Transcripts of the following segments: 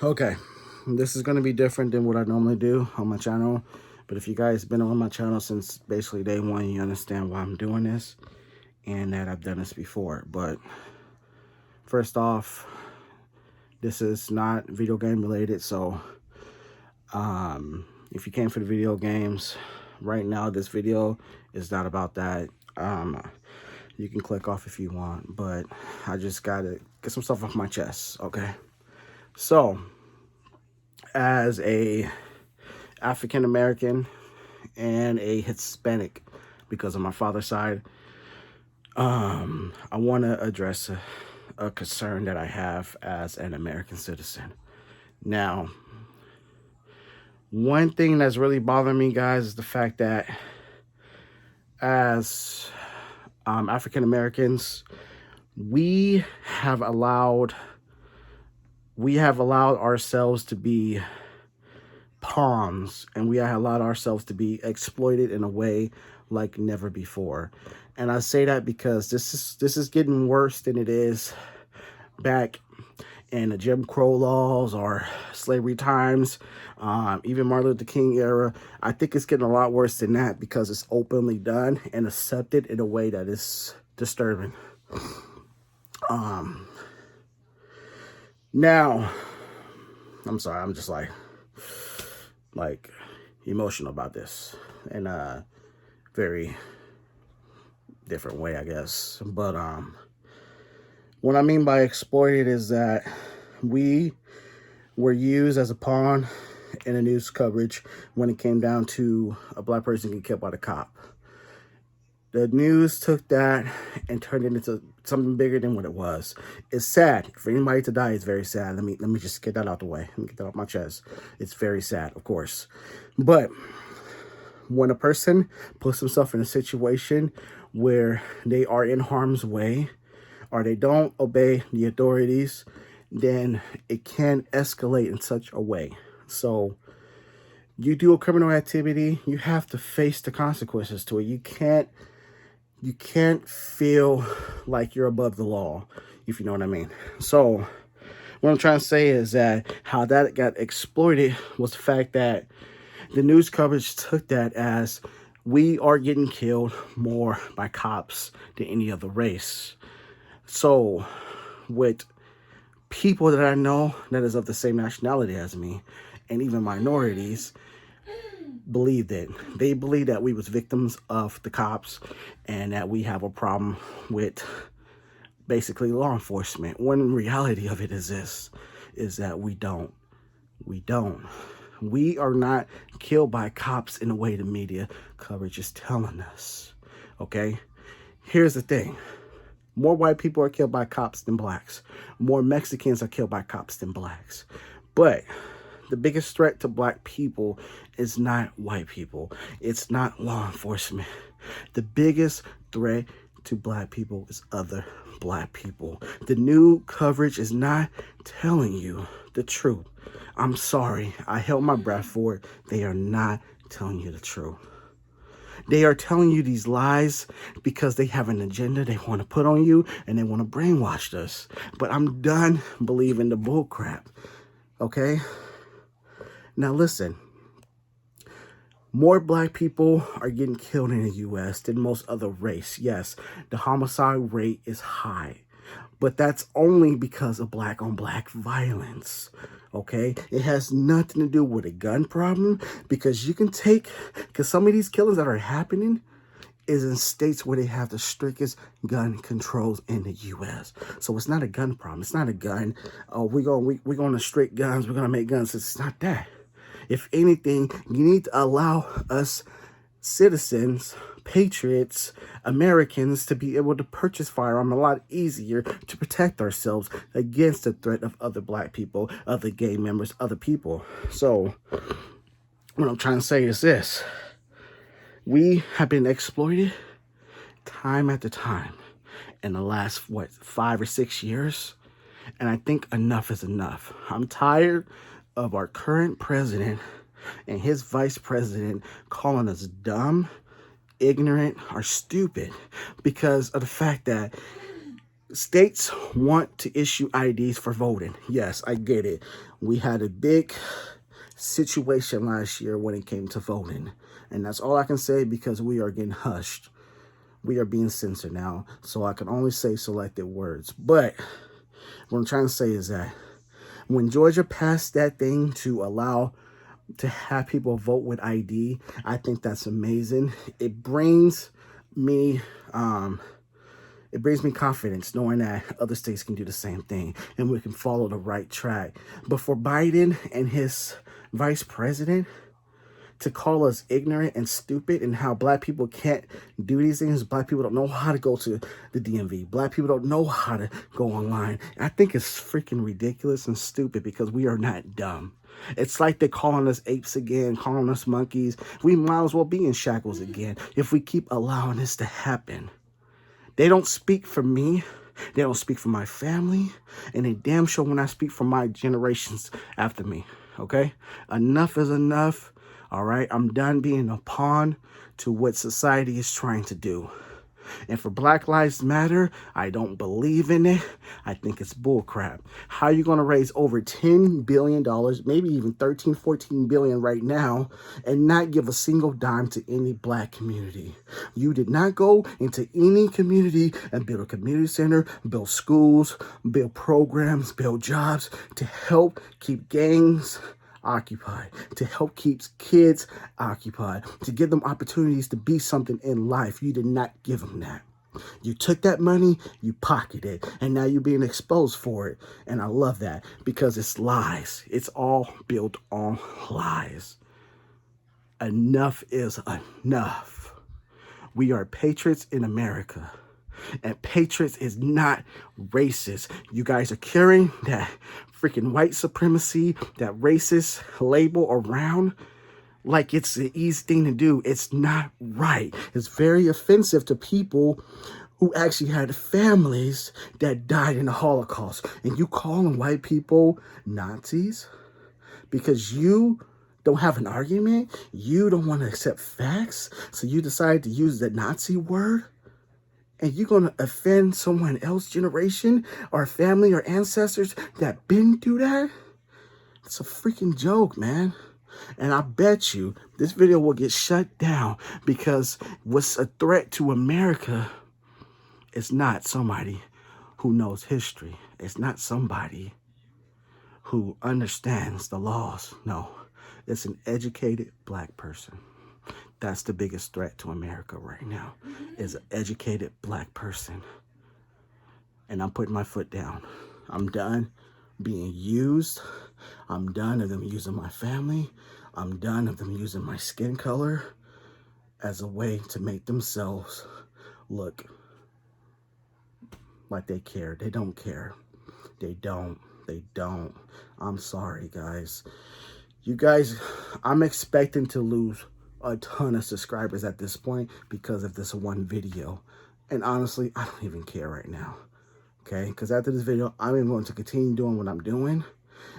Okay, this is going to be different than what I normally do on my channel. But if you guys been on my channel since basically day one, you understand why I'm doing this and that I've done this before. But first off, this is not video game related. So if you came for the video games, right now this video is not about that. You can click off if you want, but I just gotta get some stuff off my chest. Okay, so as a African American and a Hispanic, because of my father's side, I want to address a concern that I have as an American citizen. Now, one thing that's really bothering me, guys, is the fact that as African Americans, we have allowed ourselves to be pawns, and we have allowed ourselves to be exploited in a way like never before. And I say that because this is getting worse than it is back in the Jim Crow laws or slavery times, even Martin Luther King era. I think it's getting a lot worse than that because it's openly done and accepted in a way that is disturbing. Now, I'm sorry, I'm just like emotional about this in a very different way, I guess. But what I mean by exploited is that we were used as a pawn in the news coverage when it came down to a black person getting killed by the cop. The news took that and turned it into something bigger than what it was. It's sad. For anybody to die, it's very sad. Let me just get that out the way. Let me get that off my chest. It's very sad, of course. But when a person puts themselves in a situation where they are in harm's way or they don't obey the authorities, then it can escalate in such a way. So you do a criminal activity, you have to face the consequences to it. You can't feel like you're above the law, if you know what I mean. So what I'm trying to say is that how that got exploited was the fact that the news coverage took that as we are getting killed more by cops than any other race. So with people that I know that is of the same nationality as me, and even minorities, believed it. They believe that we was victims of the cops and that we have a problem with basically law enforcement. When reality of it is this, is that we don't. We don't. We are not killed by cops in the way the media coverage is telling us. Okay? Here's the thing. More white people are killed by cops than blacks. More Mexicans are killed by cops than blacks. But the biggest threat to black people is not white people. It's not law enforcement. The biggest threat to black people is other black people. The new coverage is not telling you the truth. I'm sorry. I held my breath for it. They are not telling you the truth. They are telling you these lies because they have an agenda they want to put on you and they want to brainwash us. But I'm done believing the bull crap. Okay? Now listen, more black people are getting killed in the U.S. than most other race. Yes, the homicide rate is high, but that's only because of black on black violence. Okay, it has nothing to do with a gun problem because because some of these killings that are happening is in states where they have the strictest gun controls in the U.S. So it's not a gun problem. It's not a gun. Oh, we're going to restrict guns. We're going to make guns. It's not that. If anything, you need to allow us citizens, patriots, Americans to be able to purchase firearm a lot easier to protect ourselves against the threat of other black people, other gay members, other people. So what I'm trying to say is this. We have been exploited time after time in the last, 5 or 6 years? And I think enough is enough. I'm tired of our current president and his vice president calling us dumb, ignorant, or stupid because of the fact that States want to issue IDs for voting. Yes, I get it. We had a big situation last year when it came to voting. And that's all I can say because we are getting hushed. We are being censored now. So I can only say selected words. But what I'm trying to say is that when Georgia passed that thing to allow to have people vote with ID, I think that's amazing. It brings me confidence knowing that other states can do the same thing and we can follow the right track. But for Biden and his vice president to call us ignorant and stupid and how black people can't do these things, black people don't know how to go to the DMV, black people don't know how to go online, I think it's freaking ridiculous and stupid because we are not dumb. It's like they're calling us apes again, calling us monkeys. We might as well be in shackles again if we keep allowing this to happen. They don't speak for me. They don't speak for my family. And they damn sure when I speak for my generations after me. Okay? Enough is enough. All right? I'm done being a pawn to what society is trying to do. And for Black Lives Matter, I don't believe in it. I think it's bullcrap. How are you going to raise over $10 billion, maybe even 13, 14 billion right now, and not give a single dime to any black community? You did not go into any community and build a community center, build schools, build programs, build jobs to help keep gangs occupied, to help keep kids occupied, to give them opportunities to be something in life. You did not give them that. You took that money, you pocketed it, and now you're being exposed for it. And I love that because it's lies. It's all built on lies. Enough is enough. We are patriots in America. And patriots is not racist. You guys are carrying that freaking white supremacy, that racist label around like it's the easy thing to do. It's not right. It's very offensive to people who actually had families that died in the Holocaust. And you calling white people Nazis because you don't have an argument? You don't want to accept facts? So you decide to use the Nazi word? And you're going to offend someone else's generation or family or ancestors that been through that? It's a freaking joke, man. And I bet you this video will get shut down because what's a threat to America is not somebody who knows history. It's not somebody who understands the laws. No, it's an educated black person. That's the biggest threat to America right now, is an educated black person. And I'm putting my foot down. I'm done being used. I'm done of them using my family. I'm done of them using my skin color as a way to make themselves look like they care. They don't care. They don't. They don't. I'm sorry, guys. You guys, I'm expecting to lose a ton of subscribers at this point because of this one video. And honestly, I don't even care right now. Okay? Because after this video, I'm going to continue doing what I'm doing.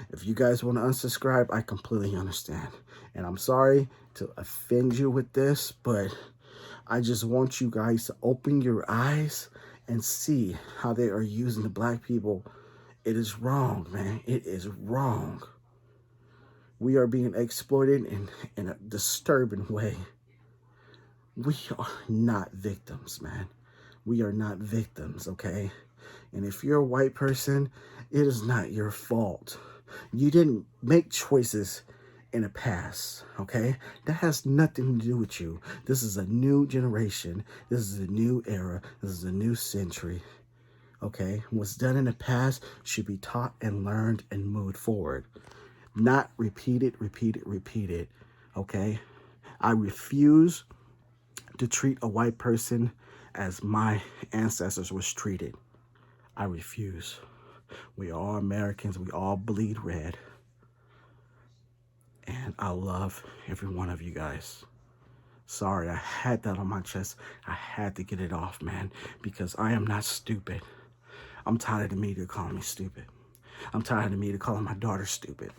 If you guys want to unsubscribe, I completely understand. And I'm sorry to offend you with this, but I just want you guys to open your eyes and see how they are using the black people. It is wrong, man. It is wrong. We are being exploited in a disturbing way. We are not victims, man. We are not victims, okay? And if you're a white person, it is not your fault. You didn't make choices in the past, okay? That has nothing to do with you. This is a new generation. This is a new era. This is a new century, okay? What's done in the past should be taught and learned and moved forward. Not repeated, okay? I refuse to treat a white person as my ancestors was treated. I refuse. We are all Americans. We all bleed red. And I love every one of you guys. Sorry, I had that on my chest. I had to get it off, man, because I am not stupid. I'm tired of the media calling me stupid. I'm tired of the media calling my daughter stupid.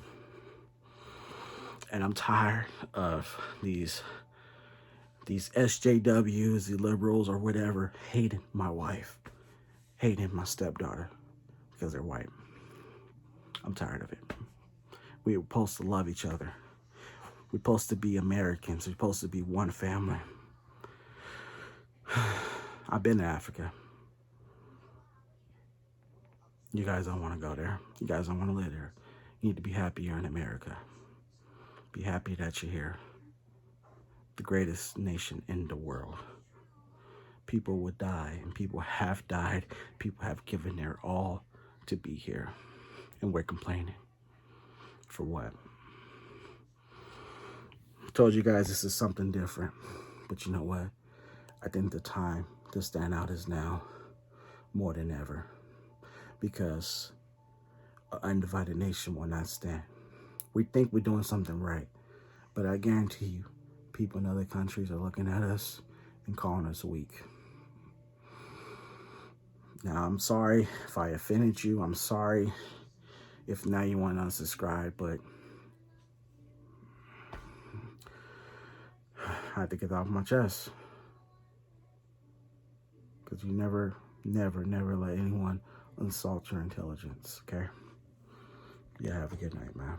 And I'm tired of these SJWs, the liberals or whatever, hating my wife. hating my stepdaughter because they're white. I'm tired of it. We're supposed to love each other. We're supposed to be Americans. We're supposed to be one family. I've been to Africa. You guys don't want to go there. You guys don't want to live there. You need to be happy you're in America. Be happy that you're here. The greatest nation in the world. People would die, and people have died. People have given their all to be here. And we're complaining. For what? I told you guys this is something different. But you know what? I think the time to stand out is now more than ever. Because an undivided nation will not stand. We think we're doing something right. But I guarantee you, people in other countries are looking at us and calling us weak. Now, I'm sorry if I offended you. I'm sorry if now you want to unsubscribe, but I had to get off my chest. Because you never let anyone insult your intelligence, okay? Yeah, have a good night, man.